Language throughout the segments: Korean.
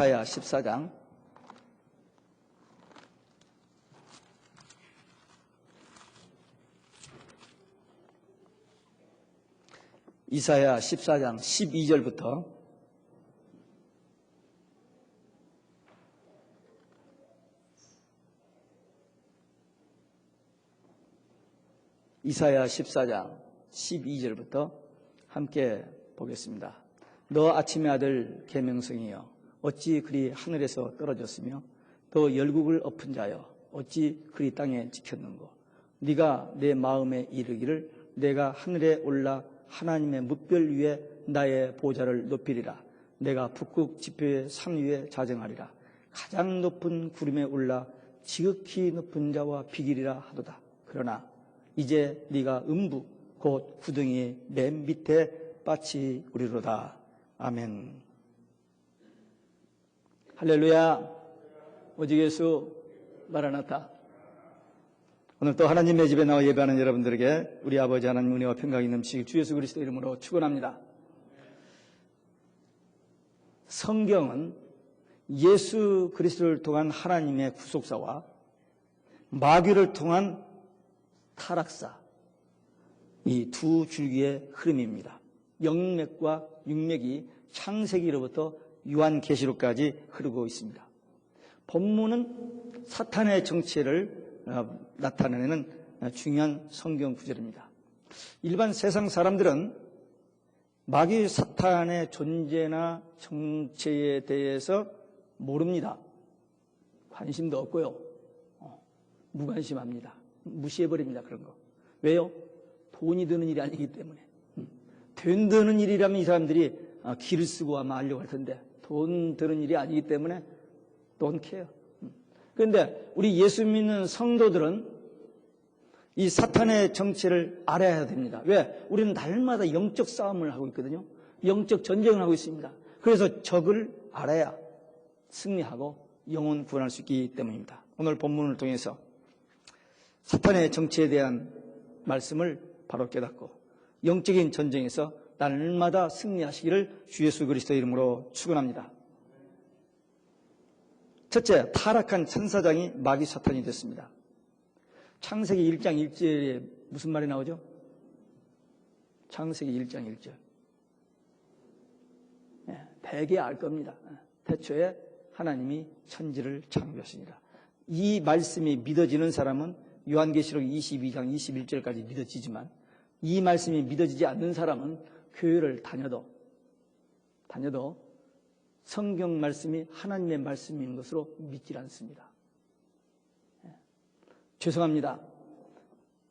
이사야 14장 이사야 14장 12절부터 이사야 14장 12절부터 함께 보겠습니다. 너 아침의 아들 계명성이여 어찌 그리 하늘에서 떨어졌으며 또 열국을 엎은 자여 어찌 그리 땅에 찍혔는고 네가 내 마음에 이르기를 내가 하늘에 올라 하나님의 뭇별 위에 나의 보좌를 높이리라. 내가 북극 지표의 산 위에 자정하리라. 가장 높은 구름에 올라 지극히 높은 자와 비기리라 하도다. 그러나 이제 네가 음부 곧 구덩이 맨 밑에 빠치우리로다. 아멘. 할렐루야. 오직 예수 마라나타. 오늘 또 하나님의 집에 나와 예배하는 여러분들에게 우리 아버지 하나님 은혜와 평강이 넘치길 주 예수 그리스도 이름으로 축원합니다. 성경은 예수 그리스도를 통한 하나님의 구속사와 마귀를 통한 타락사, 이 두 줄기의 흐름입니다. 영맥과 육맥이 창세기로부터 요한계시록까지 흐르고 있습니다. 본문은 사탄의 정체를 나타내는 중요한 성경 구절입니다. 일반 세상 사람들은 마귀 사탄의 존재나 정체에 대해서 모릅니다. 관심도 없고요. 무관심합니다. 무시해버립니다. 그런 거. 왜요? 돈이 드는 일이 아니기 때문에. 돈 드는 일이라면 이 사람들이 기를 쓰고 아마 하려고 할 텐데 돈 드는 일이 아니기 때문에 don't care. 그런데 우리 예수 믿는 성도들은 이 사탄의 정체를 알아야 됩니다. 왜? 우리는 날마다 영적 싸움을 하고 있거든요. 영적 전쟁을 하고 있습니다. 그래서 적을 알아야 승리하고 영혼 구원할 수 있기 때문입니다. 오늘 본문을 통해서 사탄의 정체에 대한 말씀을 바로 깨닫고 영적인 전쟁에서 날마다 승리하시기를 주 예수 그리스도의 이름으로 축원합니다. 첫째, 타락한 천사장이 마귀 사탄이 됐습니다. 창세기 1장 1절에 무슨 말이 나오죠? 창세기 1장 1절. 대개 알 겁니다. 태초에 하나님이 천지를 창조하시니라. 이 말씀이 믿어지는 사람은 요한계시록 22장 21절까지 믿어지지만 이 말씀이 믿어지지 않는 사람은 교회를 다녀도 성경 말씀이 하나님의 말씀인 것으로 믿질 않습니다. 죄송합니다.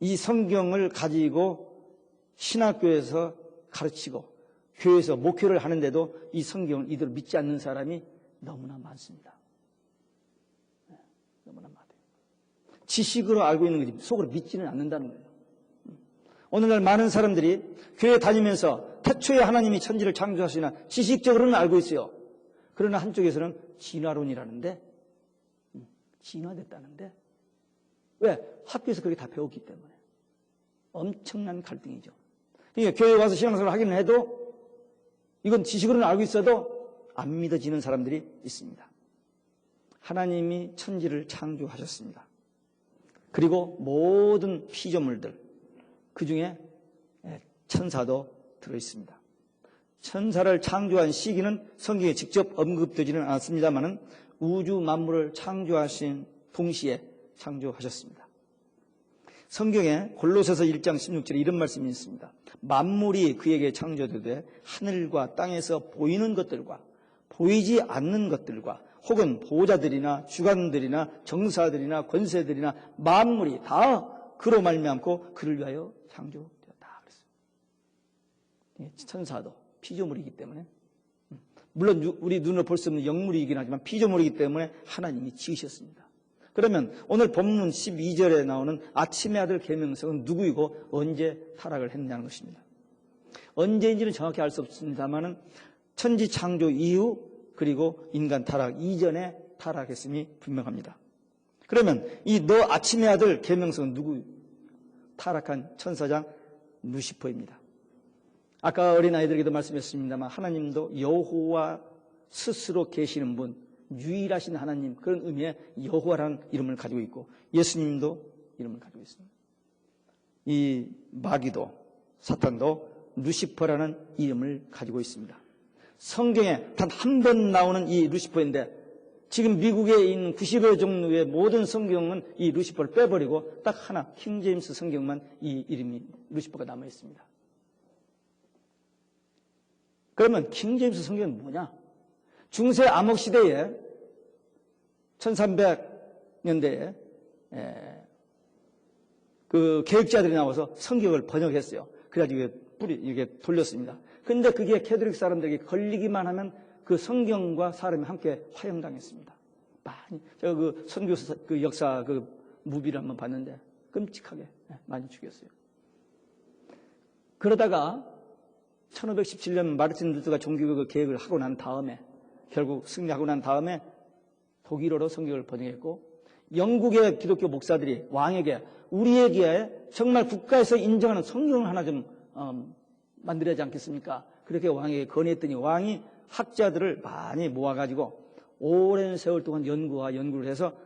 이 성경을 가지고 신학교에서 가르치고 교회에서 목회를 하는데도 이 성경을 이대로 믿지 않는 사람이 너무나 많습니다. 너무나 많아요. 지식으로 알고 있는 거지 속으로 믿지는 않는다는 거예요. 오늘날 많은 사람들이 교회 다니면서 태초에 하나님이 천지를 창조하시나 지식적으로는 알고 있어요. 그러나 한쪽에서는 진화론이라는데 진화됐다는데 왜? 학교에서 그렇게 다 배웠기 때문에 엄청난 갈등이죠. 그러니까 교회에 와서 신앙생활을 하기는 해도 이건 지식으로는 알고 있어도 안 믿어지는 사람들이 있습니다. 하나님이 천지를 창조하셨습니다. 그리고 모든 피조물들 그 중에 천사도 들어있습니다. 천사를 창조한 시기는 성경에 직접 언급되지는 않았습니다만 우주 만물을 창조하신 동시에 창조하셨습니다. 성경에 골로새서 1장 16절에 이런 말씀이 있습니다. 만물이 그에게 창조되되 하늘과 땅에서 보이는 것들과 보이지 않는 것들과 혹은 보좌들이나 주관들이나 정사들이나 권세들이나 만물이 다 그로 말미암고 그를 위하여 창조되었다 그랬어요. 천사도 피조물이기 때문에 물론 우리 눈으로 볼 수 없는 영물이긴 하지만 피조물이기 때문에 하나님이 지으셨습니다. 그러면 오늘 본문 12절에 나오는 아침의 아들 계명성은 누구이고 언제 타락을 했느냐는 것입니다. 언제인지는 정확히 알 수 없습니다만 천지 창조 이후 그리고 인간 타락 이전에 타락했음이 분명합니다. 그러면 이 너 아침의 아들 계명성은 누구? 타락한 천사장 루시퍼입니다. 아까 어린아이들에게도 말씀했습니다만 하나님도 여호와 스스로 계시는 분, 유일하신 하나님, 그런 의미의 여호와라는 이름을 가지고 있고 예수님도 이름을 가지고 있습니다. 이 마귀도 사탄도 루시퍼라는 이름을 가지고 있습니다. 성경에 단 한 번 나오는 이 루시퍼인데 지금 미국에 있는 90여 종류의 모든 성경은 이 루시퍼를 빼버리고 딱 하나 킹제임스 성경만 이 이름이 루시퍼가 남아 있습니다. 그러면 킹제임스 성경은 뭐냐? 중세 암흑 시대에 1300년대에 그 계획자들이 나와서 성경을 번역했어요. 그래가지고 이게 돌렸습니다. 근데 그게 캐톨릭 사람들에게 걸리기만 하면 그 성경과 사람이 함께 화형당했습니다. 많이. 제가 그 선교 그 역사 그 무비를 한번 봤는데 끔찍하게 많이 죽였어요. 그러다가 1517년 마르틴 루터가 종교개혁을 계획을 하고 난 다음에 결국 승리하고 난 다음에 독일어로 성경을 번역했고 영국의 기독교 목사들이 왕에게 우리에게 정말 국가에서 인정하는 성경을 하나 좀 만들어야 하지 않겠습니까? 그렇게 왕에게 건의했더니 왕이 학자들을 많이 모아가지고 오랜 세월 동안 연구를 해서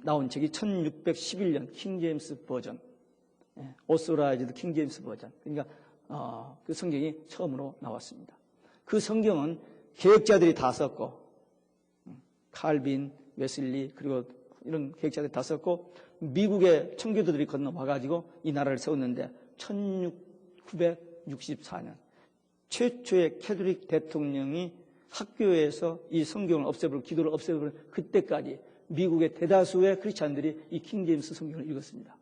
나온 책이 1611년 킹제임스 버전, 오소라이즈드 킹제임스 버전. 그러니까 그 성경이 처음으로 나왔습니다. 그 성경은 계획자들이 다 썼고 칼빈, 웨슬리 그리고 이런 계획자들이 다 썼고 미국의 청교도들이 건너와가지고 이 나라를 세웠는데 1964년 최초의 캐톨릭 대통령이 학교에서 이 성경을 없애버리고 기도를 없애버리고 그때까지 미국의 대다수의 크리스찬들이 이 킹제임스 성경을 읽었습니다.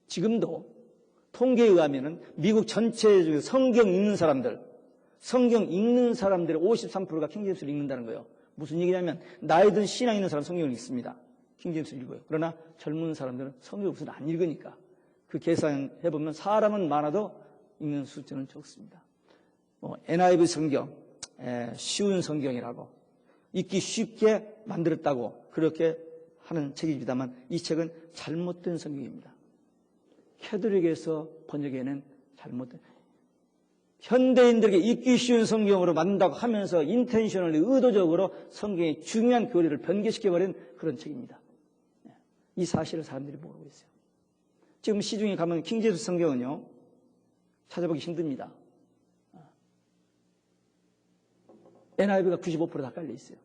지금도 통계에 의하면 미국 전체 중에 성경 읽는 사람들의 53%가 킹제임스를 읽는다는 거예요. 무슨 얘기냐면 나이 든 신앙 있는 사람 성경을 읽습니다. 킹제임스를 읽어요. 그러나 젊은 사람들은 성경을 우선 안 읽으니까 그 계산해보면 사람은 많아도 읽는 숫자는 적습니다. NIV 성경, 쉬운 성경이라고 읽기 쉽게 만들었다고 그렇게 하는 책입니다만 이 책은 잘못된 성경입니다. 캐톨릭에서 번역에는 잘못된 현대인들에게 읽기 쉬운 성경으로 만든다고 하면서 인텐셔널리 의도적으로 성경의 중요한 교리를 변개시켜버린 그런 책입니다. 이 사실을 사람들이 모르고 있어요. 지금 시중에 가면 킹제임스 성경은요 찾아보기 힘듭니다. NIV가 95% 다 깔려 있어요.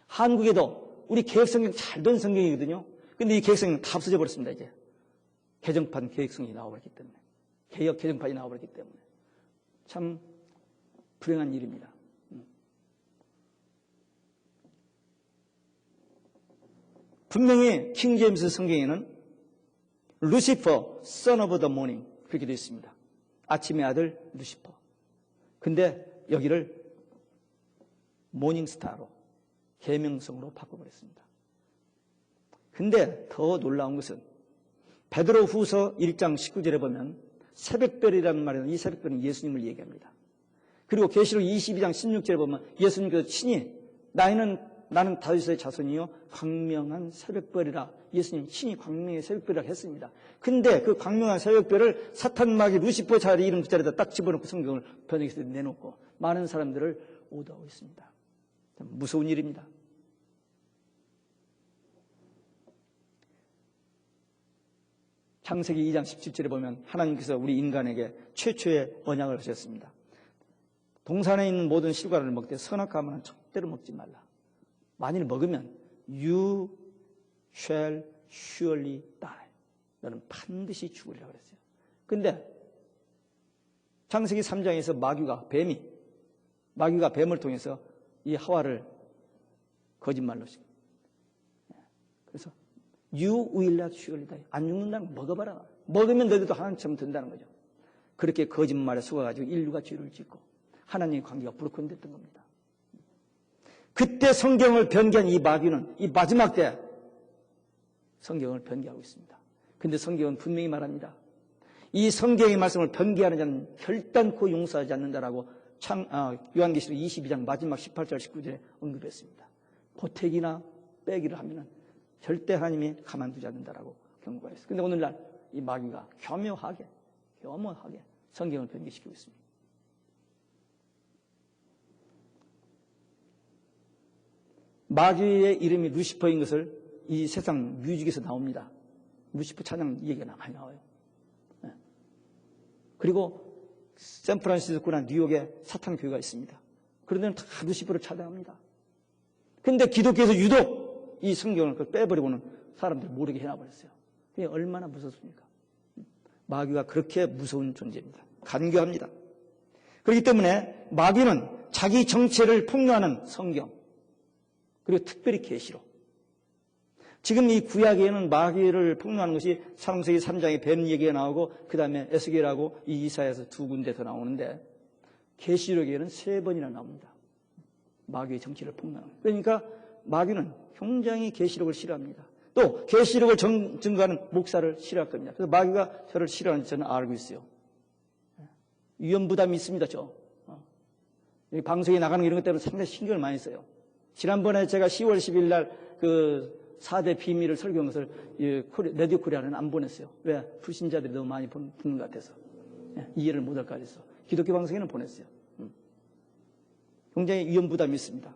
한국에도 우리 개혁성경 잘 된 성경이거든요. 근데 이 개혁성경 다 없어져 버렸습니다. 이제 개정판 개혁성경이 나와버렸기 때문에 개혁 개정판이 나와버렸기 때문에 참 불행한 일입니다. 분명히 킹제임스 성경에는 루시퍼, son of the morning 그렇게 되어 있습니다. 아침의 아들 루시퍼. 근데 여기를 모닝스타로 계명성으로 바꿔버렸습니다. 근데 더 놀라운 것은 베드로 후서 1장 19절에 보면 새벽별이라는 말에는 이 새벽별은 예수님을 얘기합니다. 그리고 계시록 22장 16절에 보면 예수님께서 친히 나는 다윗의 자손이요 광명한 새벽별이라 예수님 친히 광명의 새벽별이라고 했습니다. 근데 그 광명한 새벽별을 사탄 마귀 루시퍼 자리 이름 그 자리에다 딱 집어넣고 성경을 번역해서 내놓고 많은 사람들을 오도하고 있습니다. 참 무서운 일입니다. 창세기 2장 17절에 보면 하나님께서 우리 인간에게 최초의 언약을 하셨습니다. 동산에 있는 모든 실과를 먹되 선악과는 절대로 먹지 말라. 만일 먹으면 you shall surely die. 너는 반드시 죽으리라 그랬어요. 근데 창세기 3장에서 마귀가 뱀을 통해서 이 하와를 거짓말로 시킵니다. 그래서 You will not surely die. 안 죽는다는 거 먹어봐라. 먹으면 너희도 하나님처럼 된다는 거죠. 그렇게 거짓말에 속아가지고 인류가 죄를 짓고 하나님의 관계가 브로큰 됐던 겁니다. 그때 성경을 변개한 이 마귀는 이 마지막 때 성경을 변개하고 있습니다. 근데 성경은 분명히 말합니다. 이 성경의 말씀을 변개하는 자는 결단코 용서하지 않는다라고 요한계시록 22장 마지막 18절 19절에 언급했습니다. 보태기나 빼기를 하면은 절대 하나님이 가만두지 않는다라고 경고가 있어요. 근데 오늘날 이 마귀가 교묘하게 성경을 변개시키고 있습니다. 마귀의 이름이 루시퍼인 것을 이 세상 뮤직에서 나옵니다. 루시퍼 찬양 얘기가 많이 나와요. 그리고 샌프란시스코나 뉴욕에 사탄 교회가 있습니다. 그런 데는 다 루시퍼를 찬양합니다. 근데 기독교에서 유독 이 성경을 빼버리고는 사람들이 모르게 해놔버렸어요. 그게 얼마나 무섭습니까? 마귀가 그렇게 무서운 존재입니다. 간교합니다. 그렇기 때문에 마귀는 자기 정체를 폭로하는 성경, 그리고 특별히 계시록. 지금 이 구약에는 마귀를 폭로하는 것이 창세기 3장에 뱀 얘기가 나오고 그 다음에 에스겔하고 이 이사야에서 2군데 더 나오는데 계시록에는 3번이나 나옵니다. 마귀의 정체를 폭로하는. 그러니까 마귀는 굉장히 계시록을 싫어합니다. 또 계시록을 증거하는 목사를 싫어할 겁니다. 그래서 마귀가 저를 싫어하는지 저는 알고 있어요. 위험부담이 있습니다. 방송에 나가는 이런 것 때문에 상당히 신경을 많이 써요. 지난번에 제가 10월 10일 날 그 4대 비밀을 설교한 것을 레디오 코리아는 안 보냈어요. 왜? 불신자들이 너무 많이 듣는 것 같아서. 이해를 못할까 해서. 기독교 방송에는 보냈어요. 굉장히 위험부담이 있습니다.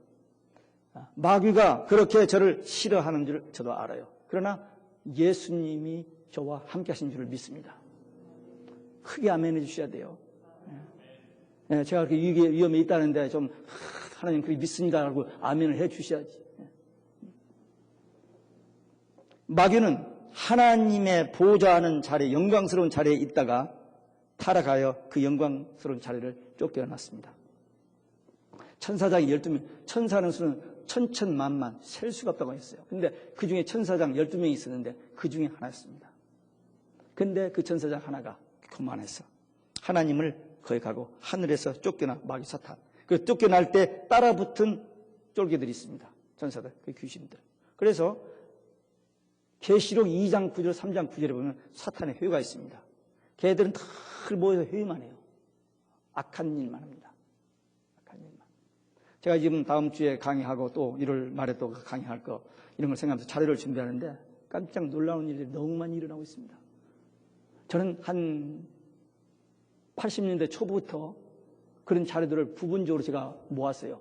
마귀가 그렇게 저를 싫어하는 줄 저도 알아요. 그러나 예수님이 저와 함께 하신 줄을 믿습니다. 크게 아멘해 주셔야 돼요. 제가 그렇게 위험에 있다는데 좀 하나님 그렇게 믿습니다라고 아멘을 해 주셔야지. 마귀는 하나님의 보좌하는 자리에, 영광스러운 자리에 있다가 타락하여 그 영광스러운 자리를 쫓겨났습니다. 천사장이 12명, 천사는 수는 천천만만, 셀 수가 없다고 했어요. 근데 그 중에 천사장 12명이 있었는데 그 중에 하나였습니다. 근데 그 천사장 하나가 교만해서 하나님을 거역하고 하늘에서 쫓겨나 마귀 사탄. 그 쫓겨날 때 따라붙은 쫄개들이 있습니다. 천사들, 그 귀신들. 그래서 계시록 2장 9절, 3장 9절에 보면 사탄의 회유가 있습니다. 걔들은 다 모여서 회유만 해요. 악한 일만 합니다. 악한 일만. 제가 지금 다음 주에 강의하고 또 1월 말에 또 강의할 거 이런 걸 생각하면서 자료를 준비하는데 깜짝 놀라운 일들이 너무 많이 일어나고 있습니다. 저는 한 80년대 초부터 그런 자료들을 부분적으로 제가 모았어요.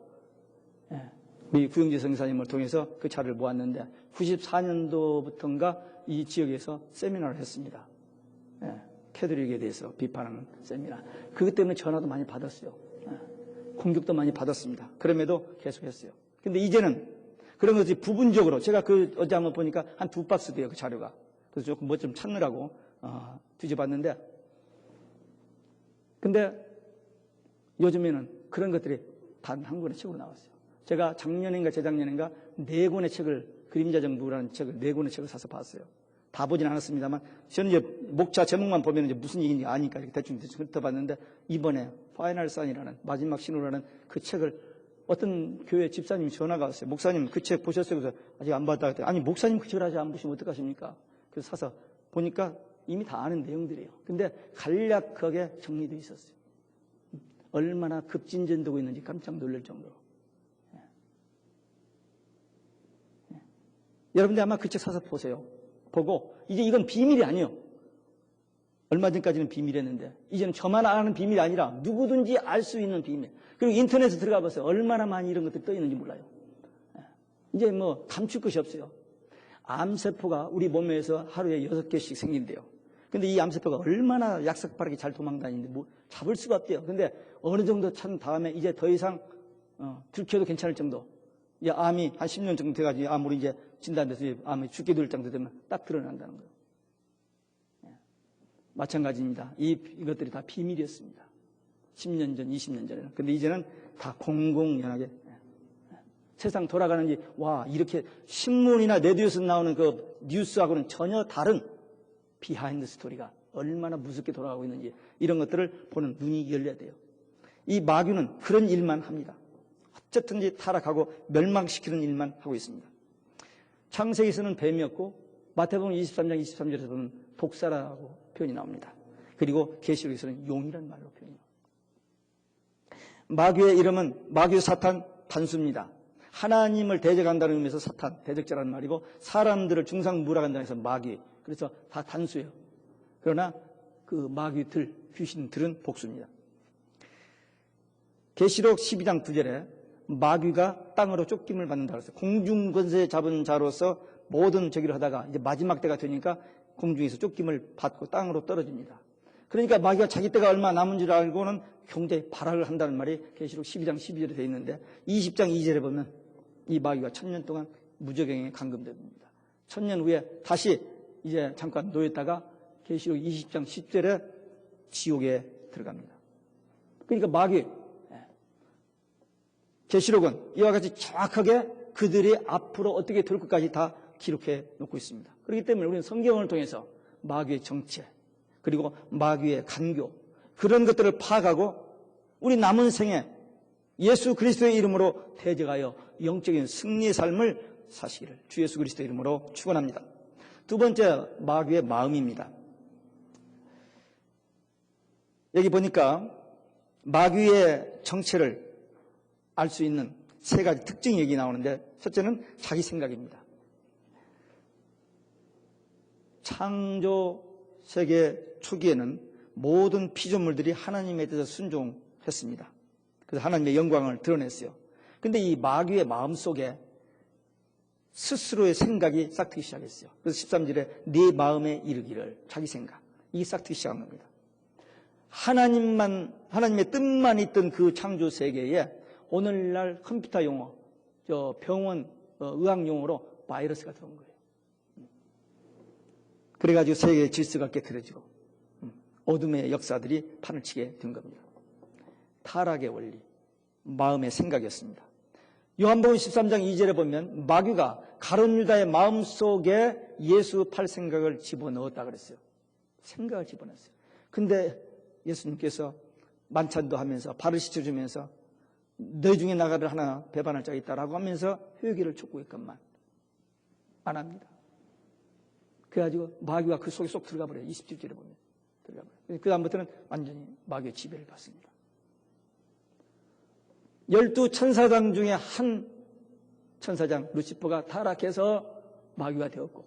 우리 구영재 선생님을 통해서 그 자료를 모았는데 94년도부터인가 이 지역에서 세미나를 했습니다. 캐톨릭에 대해서 비판하는 세미나. 그것 때문에 전화도 많이 받았어요. 공격도 많이 받았습니다. 그럼에도 계속했어요. 근데 이제는 그런 것이 부분적으로 제가 어제 한번 보니까 한 2박스 돼요, 그 자료가. 그래서 조금 뭐 좀 찾느라고 뒤져봤는데, 근데 요즘에는 그런 것들이 단 한 권의 책으로 나왔어요. 제가 작년인가 재작년인가 4권의 책을, 그림자 정부라는 책을 4권의 책을 사서 봤어요. 다 보진 않았습니다만, 저는 이제 목차 제목만 보면 이제 무슨 얘기인지 아니까 이렇게 대충 훑어봤는데, 이번에 파이널 사인이라는 마지막 신호라는 그 책을 어떤 교회 집사님이 전화가 왔어요. 목사님 그 책 보셨어요? 그래서 아직 안 봤다 그랬더니, 아니 목사님 그 책을 아직 안 보시면 어떡하십니까? 그래서 사서 보니까 이미 다 아는 내용들이에요. 근데 간략하게 정리되어 있었어요. 얼마나 급진전되고 있는지 깜짝 놀랄 정도로. 여러분들 아마 그 책 사서 보세요. 보고 이제 이건 비밀이 아니에요. 얼마 전까지는 비밀이었는데 이제는 저만 아는 비밀이 아니라 누구든지 알 수 있는 비밀. 그리고 인터넷에 들어가 보세요. 얼마나 많이 이런 것들이 떠 있는지 몰라요. 이제 뭐 감출 것이 없어요. 암세포가 우리 몸에서 하루에 6개씩 생긴대요. 근데 이 암세포가 얼마나 약삭빠르게 잘 도망다니는데 뭐 잡을 수가 없대요. 근데 어느 정도 찬 다음에 이제 더 이상 들켜도 괜찮을 정도. 이제 암이 한 10년 정도 돼가지고 암으로 이제 진단돼서 암이 죽게 될 정도 되면 딱 드러난다는 거예요. 마찬가지입니다. 이것들이 다 비밀이었습니다. 10년 전, 20년 전에는. 근데 이제는 다 공공연하게 세상 돌아가는지, 와, 이렇게 신문이나 레디오에서 나오는 그 뉴스하고는 전혀 다른 비하인드 스토리가 얼마나 무섭게 돌아가고 있는지 이런 것들을 보는 눈이 열려야 돼요. 이 마귀는 그런 일만 합니다. 어쨌든지 타락하고 멸망시키는 일만 하고 있습니다. 창세기에서는 뱀이었고 마태복음 23장 23절에서는 독사라고 표현이 나옵니다. 그리고 계시록에서는 용이라는 말로 표현이 나옵니다. 마귀의 이름은 마귀 사탄 단수입니다. 하나님을 대적한다는 의미에서 사탄, 대적자라는 말이고 사람들을 중상무락한다는 해서 마귀. 그래서 다 단수예요. 그러나 그 마귀들, 귀신들은 복수입니다. 계시록 12장 9절에 마귀가 땅으로 쫓김을 받는다 그랬어요. 공중 권세 잡은 자로서 모든 저기를 하다가 이제 마지막 때가 되니까 공중에서 쫓김을 받고 땅으로 떨어집니다. 그러니까 마귀가 자기 때가 얼마 남은 줄 알고는 굉장히 발악을 한다는 말이 계시록 12장 12절에 되어 있는데 20장 2절에 보면 이 마귀가 1000년 동안 무저갱에 감금됩니다. 1000년 후에 다시 이제 잠깐 놓였다가 계시록 20장 10절에 지옥에 들어갑니다. 그러니까 마귀, 계시록은 이와 같이 정확하게 그들이 앞으로 어떻게 될 것까지 다 기록해 놓고 있습니다. 그렇기 때문에 우리는 성경을 통해서 마귀의 정체, 그리고 마귀의 간교, 그런 것들을 파악하고 우리 남은 생에 예수 그리스도의 이름으로 대적하여 영적인 승리의 삶을 사시기를 주 예수 그리스도의 이름으로 축원합니다. 두 번째, 마귀의 마음입니다. 여기 보니까 마귀의 정체를 알 수 있는 세 가지 특징이 여기 나오는데, 첫째는 자기 생각입니다. 창조 세계 초기에는 모든 피조물들이 하나님에 대해서 순종했습니다. 그래서 하나님의 영광을 드러냈어요. 근데 이 마귀의 마음속에 스스로의 생각이 싹트기 시작했어요. 그래서 13절에 네 마음에 이르기를, 자기 생각, 이게 싹트기 시작한 겁니다. 하나님의 뜻만 있던 그 창조 세계에 오늘날 컴퓨터 용어, 병원 의학 용어로 바이러스가 들어온 거예요. 그래가지고 세계의 질서가 깨트려지고 어둠의 역사들이 판을 치게 된 겁니다. 타락의 원리, 마음의 생각이었습니다. 요한복음 13장 2절에 보면 마귀가 가룟 유다의 마음속에 예수 팔 생각을 집어넣었다 그랬어요. 생각을 집어넣었어요. 근데 예수님께서 만찬도 하면서 발을 씻어주면서 너희 중에 나가를 하나 배반할 자가 있다라고 하면서 회개를 촉구했건만 안 합니다. 그래가지고 마귀가 그 속에 쏙 들어가 버려요. 27절에 보면 들어가 버려요. 그 다음부터는 완전히 마귀의 지배를 받습니다. 12천사장 중에 한 천사장 루시퍼가 타락해서 마귀가 되었고,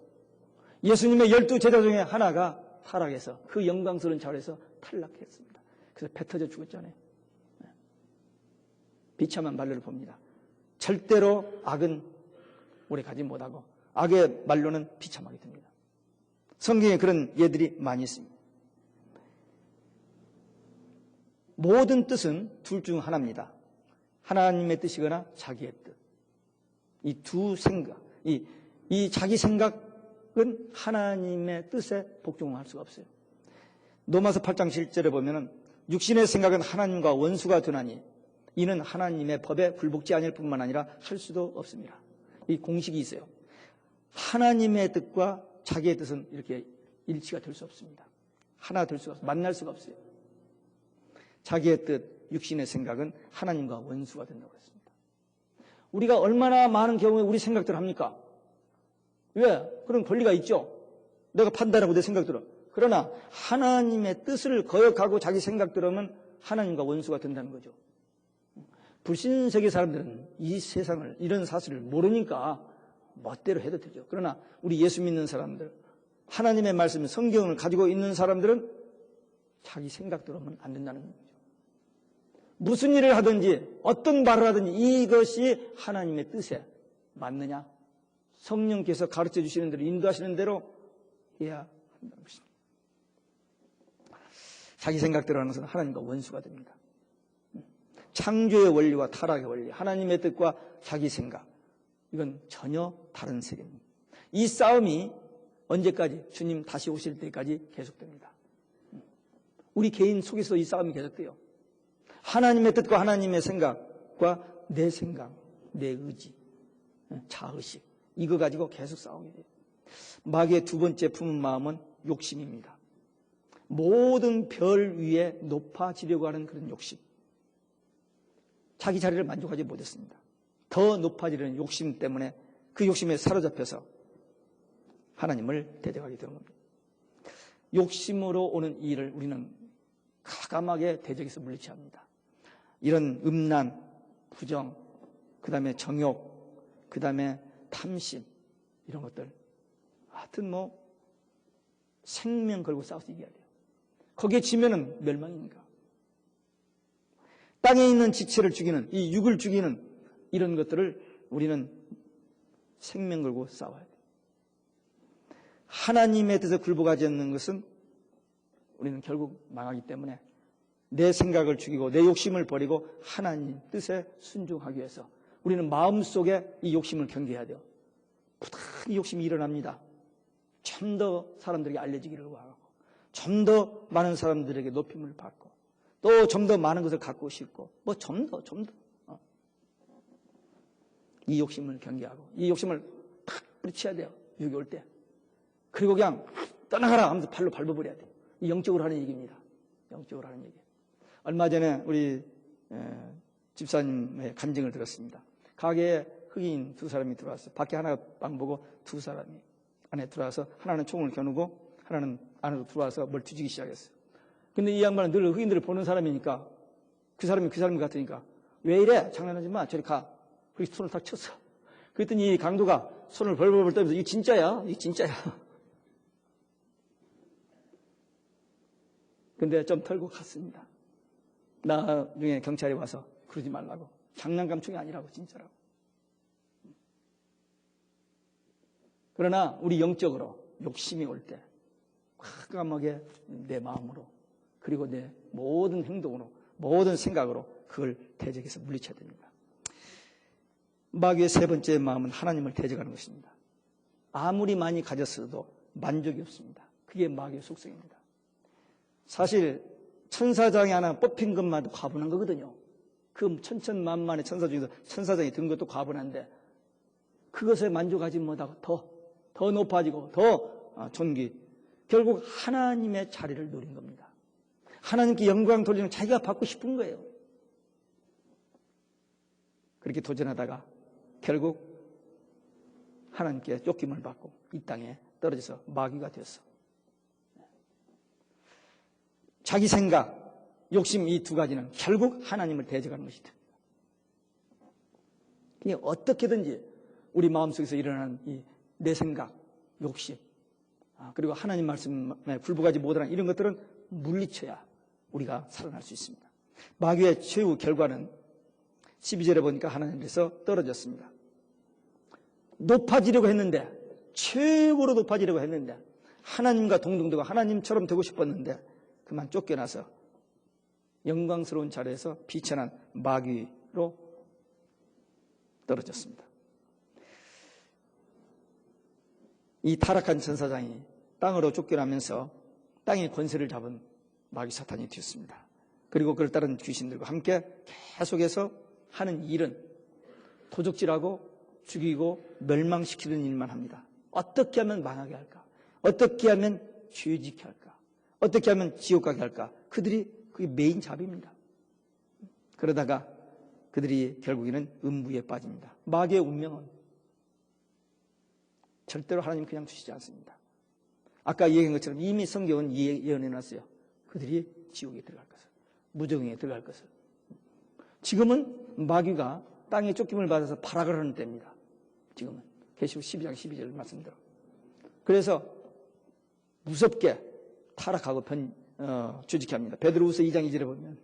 예수님의 12제자 중에 하나가 타락해서 그 영광스러운 자리에서 탈락했습니다. 그래서 배 터져 죽었잖아요. 비참한 말로를 봅니다. 절대로 악은 오래 가지 못하고 악의 말로는 비참하게 됩니다. 성경에 그런 예들이 많이 있습니다. 모든 뜻은 둘 중 하나입니다. 하나님의 뜻이거나 자기의 뜻. 이 두 생각, 이 자기 생각은 하나님의 뜻에 복종할 수가 없어요. 로마서 8장 7절에 보면은 육신의 생각은 하나님과 원수가 되나니 이는 하나님의 법에 굴복지 아닐 뿐만 아니라 할 수도 없습니다. 이 공식이 있어요. 하나님의 뜻과 자기의 뜻은 이렇게 일치가 될 수 없습니다. 하나 될 수가 없어요. 만날 수가 없어요. 자기의 뜻, 육신의 생각은 하나님과 원수가 된다고 했습니다. 우리가 얼마나 많은 경우에 우리 생각들을 합니까? 왜? 그런 권리가 있죠. 내가 판단하고 내 생각들을. 그러나 하나님의 뜻을 거역하고 자기 생각들을 하면 하나님과 원수가 된다는 거죠. 불신세계 사람들은 이 세상을, 이런 사실을 모르니까 멋대로 해도 되죠. 그러나 우리 예수 믿는 사람들, 하나님의 말씀, 성경을 가지고 있는 사람들은 자기 생각대로 하면 안 된다는 거죠. 무슨 일을 하든지 어떤 말을 하든지 이것이 하나님의 뜻에 맞느냐? 성령께서 가르쳐 주시는 대로, 인도하시는 대로 해야 한다는 것입니다. 자기 생각대로 하는 것은 하나님과 원수가 됩니다. 창조의 원리와 타락의 원리, 하나님의 뜻과 자기 생각, 이건 전혀 다른 세계입니다. 이 싸움이 언제까지? 주님 다시 오실 때까지 계속됩니다. 우리 개인 속에서 이 싸움이 계속돼요. 하나님의 뜻과 하나님의 생각과 내 생각, 내 의지, 자의식, 이거 가지고 계속 싸우게 돼요. 마귀의 두 번째 품은 마음은 욕심입니다. 모든 별 위에 높아지려고 하는 그런 욕심. 자기 자리를 만족하지 못했습니다. 더 높아지려는 욕심 때문에 그 욕심에 사로잡혀서 하나님을 대적하게 되는 겁니다. 욕심으로 오는 일을 우리는 가감하게 대적해서 물리쳐야 합니다. 이런 음란, 부정, 그 다음에 정욕, 그 다음에 탐심, 이런 것들. 하여튼 생명 걸고 싸워서 이겨야 돼요. 거기에 지면은 멸망이니까. 땅에 있는 지체를 죽이는, 이 육을 죽이는 이런 것들을 우리는 생명 걸고 싸워야 돼요. 하나님의 뜻에 굴복하지 않는 것은 우리는 결국 망하기 때문에 내 생각을 죽이고 내 욕심을 버리고 하나님 뜻에 순종하기 위해서 우리는 마음속에 이 욕심을 경계해야 돼요. 부단히 욕심이 일어납니다. 좀 더 사람들에게 알려지기를 원하고 좀 더 많은 사람들에게 높임을 받고 또 좀 더 많은 것을 갖고 싶고 뭐 좀 더 이 욕심을 경계하고 이 욕심을 팍 뿌리쳐야 돼요. 유기 올 때. 그리고 그냥 떠나가라 하면서 발로 밟아버려야 돼요. 이 영적으로 하는 얘기입니다. 영적으로 하는 얘기. 얼마 전에 우리 집사님의 간증을 들었습니다. 가게에 흑인 두 사람이 들어왔어요. 밖에 하나 빵 보고 두 사람이 안에 들어와서 하나는 총을 겨누고 하나는 안으로 들어와서 뭘 뒤지기 시작했어요. 근데 이 양반은 늘 흑인들을 보는 사람이니까 그 사람이 같으니까 왜 이래? 장난하지 마. 저리 가. 그래서 손을 탁 쳤어. 그랬더니 이 강도가 손을 벌벌벌 떨면서 이게 진짜야. 이게 진짜야. 근데 좀 털고 갔습니다. 나중에 경찰이 와서 그러지 말라고. 장난감충이 아니라고 진짜라고. 그러나 우리 영적으로 욕심이 올 때 과감하게 내 마음으로 그리고 내 모든 행동으로 모든 생각으로 그걸 대적해서 물리쳐야 됩니다. 마귀의 세 번째 마음은 하나님을 대적하는 것입니다. 아무리 많이 가졌어도 만족이 없습니다. 그게 마귀의 속성입니다. 사실 천사장이 하나 뽑힌 것만도 과분한 거거든요. 그 천천만만의 천사 중에서 천사장이 든 것도 과분한데 그것에 만족하지 못하고 더 높아지고 더 존귀. 결국 하나님의 자리를 노린 겁니다. 하나님께 영광 돌리는 자기가 받고 싶은 거예요. 그렇게 도전하다가 결국 하나님께 쫓김을 받고 이 땅에 떨어져서 마귀가 되었어. 자기 생각, 욕심 이 두 가지는 결국 하나님을 대적하는 것이다. 그냥 어떻게든지 우리 마음속에서 일어나는 이 내 생각, 욕심, 그리고 하나님 말씀에 굴복하지 못하는 이런 것들은 물리쳐야 우리가 살아날 수 있습니다. 마귀의 최후 결과는 12절에 보니까 하나님께서 떨어졌습니다. 높아지려고 했는데 최고로 높아지려고 했는데 하나님과 동등되고 하나님처럼 되고 싶었는데 그만 쫓겨나서 영광스러운 자리에서 비천한 마귀로 떨어졌습니다. 이 타락한 천사장이 땅으로 쫓겨나면서 땅의 권세를 잡은 마귀 사탄이 되었습니다. 그리고 그를 따른 귀신들과 함께 계속해서 하는 일은 도적질하고 죽이고 멸망시키는 일만 합니다. 어떻게 하면 망하게 할까? 어떻게 하면 죄짓게 할까? 어떻게 하면 지옥 가게 할까? 그게 메인 잡입니다. 그러다가 그들이 결국에는 음부에 빠집니다. 마귀의 운명은 절대로 하나님 그냥 두시지 않습니다. 아까 얘기한 것처럼 이미 성경은 예언해놨어요. 그들이 지옥에 들어갈 것을, 무정에 들어갈 것을. 지금은 마귀가 땅에 쫓김을 받아서 발악을 하는 때입니다. 지금은 계시록 12장 12절 말씀대로. 그래서 무섭게 타락하고 죄짓게 합니다. 베드로후서 2장 2절에 보면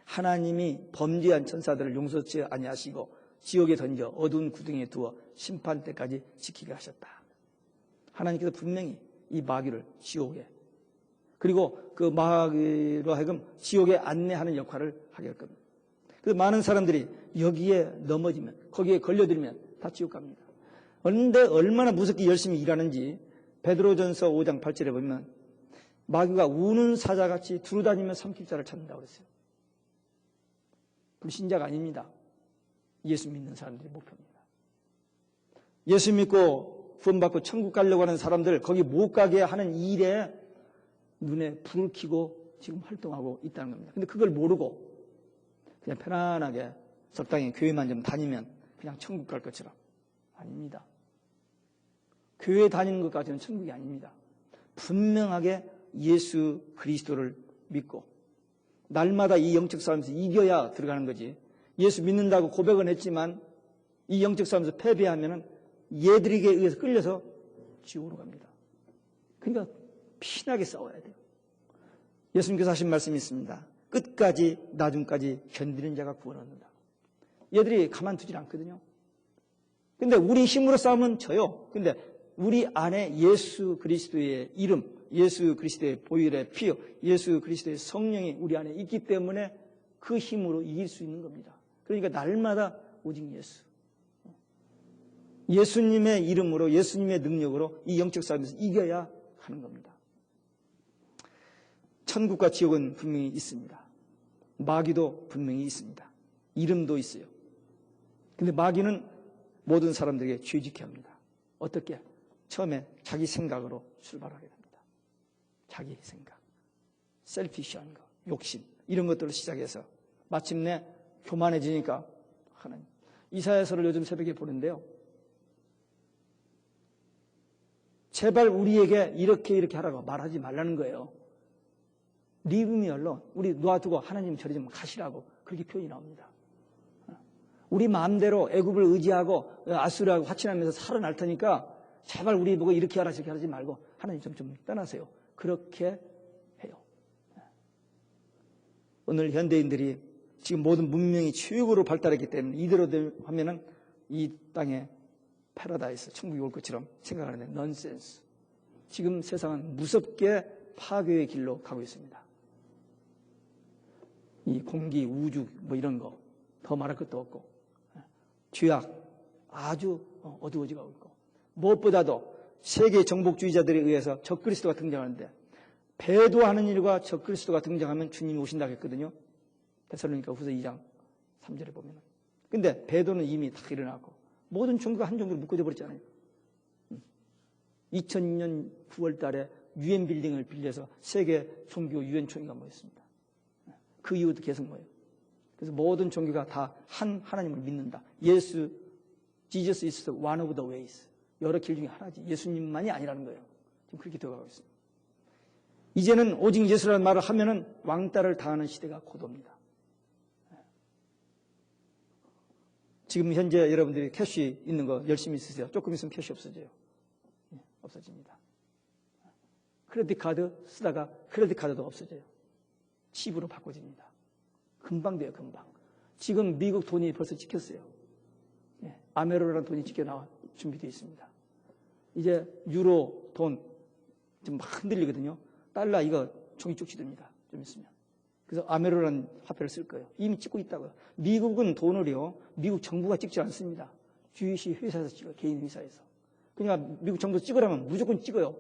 하나님이 범죄한 천사들을 용서치 아니하시고 지옥에 던져 어두운 구덩이에 두어 심판 때까지 지키게 하셨다. 하나님께서 분명히 이 마귀를 지옥에 그리고 그 마귀로 하여금 지옥에 안내하는 역할을 하게 할 겁니다. 그래서 많은 사람들이 여기에 넘어지면 거기에 걸려들면 다 지옥 갑니다. 그런데 얼마나 무섭게 열심히 일하는지 베드로전서 5장 8절에 보면 마귀가 우는 사자같이 두루다니며 삼킬 자를 찾는다고 그랬어요. 불신자가 아닙니다. 예수 믿는 사람들이 목표입니다. 예수 믿고 구원받고 천국 가려고 하는 사람들 거기 못 가게 하는 일에 눈에 불을 켜고 지금 활동하고 있다는 겁니다. 근데 그걸 모르고 그냥 편안하게 적당히 교회만 좀 다니면 그냥 천국 갈 것처럼. 아닙니다. 교회 다니는 것까지는 천국이 아닙니다. 분명하게 예수 그리스도를 믿고 날마다 이 영적 싸움에서 이겨야 들어가는 거지. 예수 믿는다고 고백은 했지만 이 영적 싸움에서 패배하면 얘들에게 의해서 끌려서 지옥으로 갑니다. 그러니까 피나게 싸워야 돼요. 예수님께서 하신 말씀이 있습니다. 끝까지 나중까지 견디는 자가 구원 얻는다. 얘들이 가만두질 않거든요. 근데 우리 힘으로 싸우면 져요. 근데 우리 안에 예수 그리스도의 이름, 예수 그리스도의 보혈의 피, 예수 그리스도의 성령이 우리 안에 있기 때문에 그 힘으로 이길 수 있는 겁니다. 그러니까 날마다 오직 예수. 예수님의 이름으로, 예수님의 능력으로 이 영적 싸움에서 이겨야 하는 겁니다. 천국과 지옥은 분명히 있습니다. 마귀도 분명히 있습니다. 이름도 있어요. 근데 마귀는 모든 사람들에게 죄짓게 합니다. 어떻게? 처음에 자기 생각으로 출발하게 됩니다. 자기 생각, 셀피시한 거, 욕심 이런 것들을 시작해서 마침내 교만해지니까 하나님. 이사야서를 요즘 새벽에 보는데요. 제발 우리에게 이렇게 하라고 말하지 말라는 거예요. Leave me alone. 우리 놔두고 하나님 저리 좀 가시라고 그렇게 표현이 나옵니다. 우리 마음대로 애굽을 의지하고 아수르하고 화친하면서 살아날 테니까 제발 우리 보고 이렇게 하라 저렇게 하지 말고 하나님 좀 떠나세요. 그렇게 해요. 오늘 현대인들이 지금 모든 문명이 최고로 발달했기 때문에 이대로 하면은 이 땅에 패러다이스, 천국이 올 것처럼 생각하는데 넌센스. 지금 세상은 무섭게 파괴의 길로 가고 있습니다. 이 공기, 우주 뭐 이런 거 더 말할 것도 없고 죄악 아주 어두워지고 있고 무엇보다도 세계 정복주의자들에 의해서 적그리스도가 등장하는데 배도하는 일과 적그리스도가 등장하면 주님이 오신다고 했거든요. 데살로니가 후서 2장 3절에 보면. 근데 배도는 이미 다 일어나고 모든 종교가 한 종교로 묶어져 버렸잖아요. 2002년 9월 달에 UN 빌딩을 빌려서 세계 종교 UN 총회가 모였습니다. 그 이후도 계속 모여요. 그래서 모든 종교가 다 한 하나님을 믿는다. Jesus is one of the ways. 여러 길 중에 하나지. 예수님만이 아니라는 거예요. 지금 그렇게 되어가고 있습니다. 이제는 오직 예수라는 말을 하면은 왕따를 당하는 시대가 곧 옵니다. 지금 현재 여러분들이 캐시 있는 거 열심히 쓰세요. 조금 있으면 캐시 없어져요. 없어집니다. 크레딧 카드 쓰다가 크레딧 카드도 없어져요. 칩으로 바꿔집니다. 금방 돼요, 금방. 지금 미국 돈이 벌써 찍혔어요. 아메로라는 돈이 찍혀 나와 준비되어 있습니다. 이제 유로 돈 좀 막 흔들리거든요. 달러 이거 종이 쪽지됩니다. 좀 있으면. 그래서 아메로라는 화폐를 쓸 거예요. 이미 찍고 있다고요. 미국은 돈을요, 미국 정부가 찍지 않습니다. 주유시 회사에서 찍어요. 개인 회사에서. 그러니까 미국 정부 찍으라면 무조건 찍어요.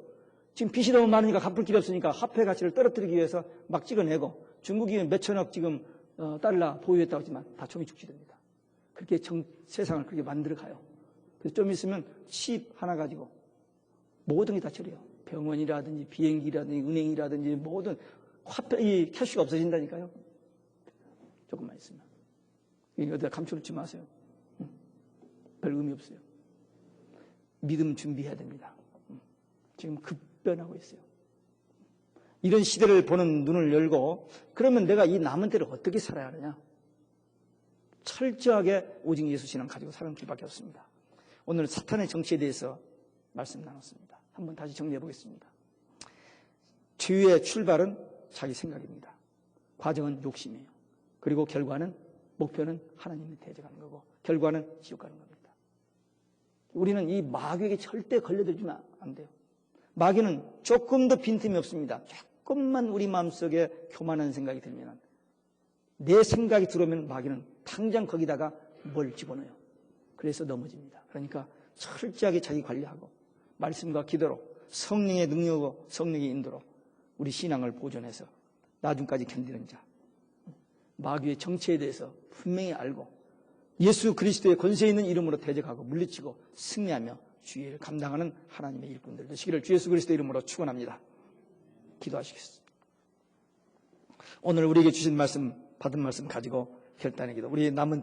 지금 빚이 너무 많으니까 갚을 길이 없으니까 화폐 가치를 떨어뜨리기 위해서 막 찍어내고 중국이 몇천억 지금 달러 보유했다고 하지만 다 종이 축지됩니다. 그렇게 세상을 그렇게 만들어 가요. 그래서 좀 있으면 칩 하나 가지고 모든 게 다 처리해요. 병원이라든지 비행기라든지 은행이라든지 모든 화폐, 이 캐시가 없어진다니까요. 조금만 있으면. 어디다 감춰놓지 마세요. 별 의미 없어요. 믿음 준비해야 됩니다. 지금 급변하고 있어요. 이런 시대를 보는 눈을 열고 그러면 내가 이 남은 때를 어떻게 살아야 하느냐? 철저하게 오직 예수 신앙 가지고 사는 길밖에 없습니다. 오늘 사탄의 정치에 대해서 말씀 나눴습니다. 한번 다시 정리해 보겠습니다. 죄의 출발은 자기 생각입니다. 과정은 욕심이에요. 그리고 결과는 목표는 하나님을 대적하는 거고 결과는 지옥 가는 겁니다. 우리는 이 마귀에게 절대 걸려들지만 안 돼요. 마귀는 조금도 빈틈이 없습니다. 조금만 우리 마음속에 교만한 생각이 들면 내 생각이 들어오면 마귀는 당장 거기다가 뭘 집어넣어요. 그래서 넘어집니다. 그러니까 철저하게 자기 관리하고 말씀과 기도로 성령의 능력으로 성령의 인도로 우리 신앙을 보존해서 나중까지 견디는 자. 마귀의 정체에 대해서 분명히 알고 예수 그리스도의 권세 있는 이름으로 대적하고 물리치고 승리하며 주의 일을 감당하는 하나님의 일꾼들 되시기를 주 예수 그리스도의 이름으로 축원합니다. 기도하시겠습니다. 오늘 우리에게 주신 말씀, 받은 말씀 가지고 결단의 기도. 우리 남은